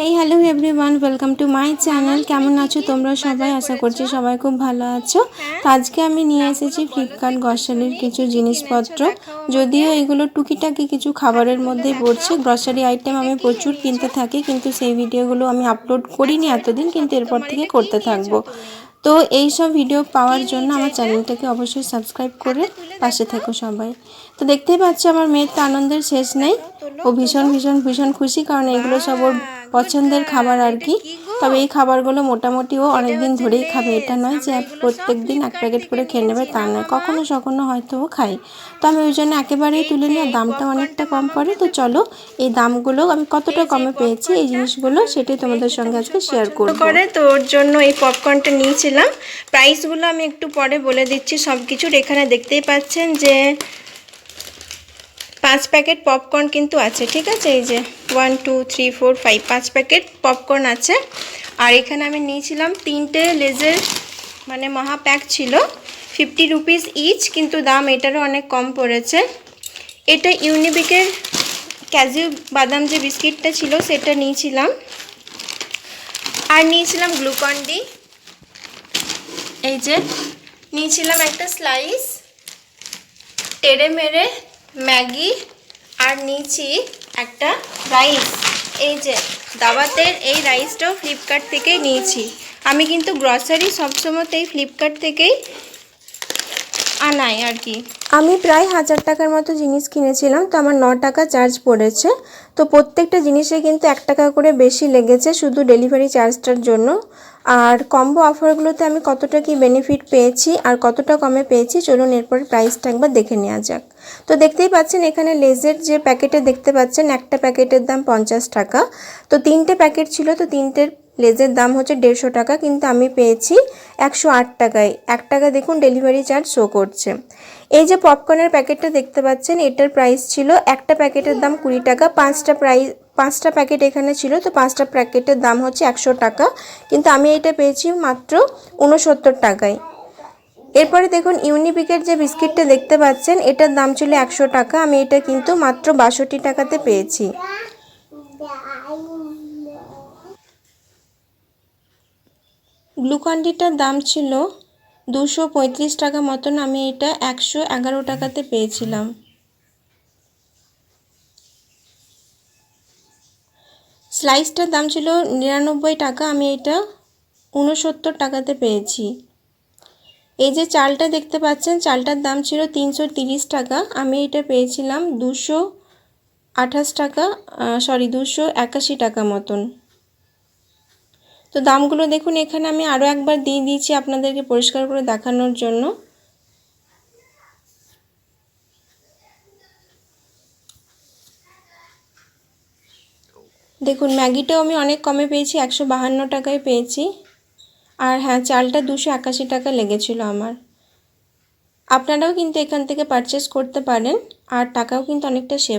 এই hello everyone, welcome to my channel. কেমন আছো তোমরা সবাই? আশা করছি সবাই খুব ভালো আছো। তো আজকে আমি নিয়ে এসেছি ফ্লিপকার্ট গ্রসারির কিছু জিনিসপত্র। যদিও এগুলো টুকিটাকি কিছু খাবারের মধ্যেই পড়ছে। গ্রসারি আইটেম আমি প্রচুর কিনতে থাকি, কিন্তু সেই ভিডিওগুলো আমি আপলোড করিনি এতদিন, কিন্তু এরপর থেকে করতে থাকবো। তো এই সব ভিডিও পাওয়ার জন্য আমার চ্যানেলটাকে অবশ্যই সাবস্ক্রাইব করে পাশে থেকো সবাই। তো দেখতেই পাচ্ছ আমার মেয়ের তো আনন্দের শেষ নেই। ও ভীষণ ভীষণ ভীষণ খুশি, কারণ এগুলো সব ওর পছন্দের খাবার আর কি। তবে এই খাবারগুলো মোটামুটি ও অনেক দিন ধরেই খাবে, এটা নয় যে প্রত্যেক দিন এক প্যাকেট করে খেয়ে নেবে তা নয়, কখনো কখনো হয়তো ও খায়। তো আমি ওই জন্য একেবারেই তুলে নিই, আর দামটা অনেকটা কম পড়ে। তো চলো এই দামগুলো আমি কতটা কমে পেয়েছি এই জিনিসগুলো সেটাই তোমাদের সঙ্গে আজকে শেয়ার করবো। তো ওর জন্য এই পপকর্নটা নিয়েছিলাম। প্রাইসগুলো আমি একটু পরে বলে দিচ্ছি সব কিছুর। এখানে দেখতেই পাচ্ছেন যে 5 প্যাকেট পপকর্ন কিন্তু আছে, ঠিক আছে। এই যে 1 2 3 4 5 5 প্যাকেট পপকর্ন আছে। আর এখানে আমি নিয়েছিলাম 3টে লেজের মানে মহা প্যাক ছিল, 50 রুপিস ইচ, কিন্তু দাম এটারও অনেক কম পড়েছে। এটা ইউনিবিকের ক্যাজু বাদাম যে বিস্কিটটা ছিল সেটা নিয়েছিলাম। আর নিয়েছিলাম গ্লুকন ডি। এই যে নিয়েছিলাম একটা স্লাইস, টেড়ে মেরে ম্যাগি, আর নিয়েছি একটা রাইস। এই যে দাওয়াতের এই রাইসটাও ফ্লিপকার্ট থেকেই নিয়েছি। আমি কিন্তু গ্রসারি সবসময়তেই ফ্লিপকার্ট থেকেই আনাই আর কি। আমি প্রায় 1000 টাকার মতো জিনিস কিনেছিলাম, তো আমার 9 টাকা চার্জ পড়েছে। তো প্রত্যেকটা জিনিসে কিন্তু 1 টাকা করে বেশি লেগেছে শুধু ডেলিভারি চার্জটার জন্য। আর কম্বো অফারগুলোতে আমি কতটা কি বেনিফিট পেয়েছি আর কতটা কমে পেয়েছি চলুন এরপর প্রাইসটা একবার দেখে নেওয়া যাক। তো দেখতেই পাচ্ছেন এখানে লেজের যে প্যাকেটে দেখতে পাচ্ছেন একটা প্যাকেটের দাম 50 টাকা। তো 3টে প্যাকেট ছিল, তো 3টের লেজের দাম হচ্ছে 150 টাকা, কিন্তু আমি পেয়েছি 108 টাকায়। 1 টাকা দেখুন ডেলিভারি চার্জ শো করছে। এই যে পপকর্নের প্যাকেটটা দেখতে পাচ্ছেন এটার প্রাইস ছিল, একটা প্যাকেটের দাম 20 টাকা। 5টা প্যাকেট এখানে ছিল, তো 5টা প্যাকেটের দাম হচ্ছে 100 টাকা, কিন্তু আমি এটা পেয়েছি মাত্র 69 টাকায়। এরপরে দেখুন ইউনিবিকের যে বিস্কিটটা দেখতে পাচ্ছেন এটার দাম ছিল 100 টাকা, আমি এটা কিন্তু মাত্র 62 টাকাতে পেয়েছি। গ্লুকন ডিটার দাম ছিল 235 টাকা মতন, আমি এটা 111 টাকাতে পেয়েছিলাম। স্লাইসটার দাম ছিল 99 টাকা, আমি এটা 69 টাকাতে পেয়েছি। এই যে চালটা দেখতে পাচ্ছেন চালটার দাম ছিল 330 টাকা, আমি এটা পেয়েছিলাম 281 টাকা, 281 টাকা মতন। তো দামগুলো দেখুন, এখানে আমি আরও একবার দিয়ে দিয়েছি আপনাদেরকে পরিষ্কার করে দেখানোর জন্য। দেখুন ম্যাগিটাও আমি অনেক কমে পেয়েছি, 152 টাকায় পেয়েছি। আর হ্যাঁ, চালটা 281 টাকা লেগেছিল আমার। আপনারাও কিন্তু এখান থেকে পারচেস করতে পারেন, আর টাকাও কিন্তু অনেকটা সেভ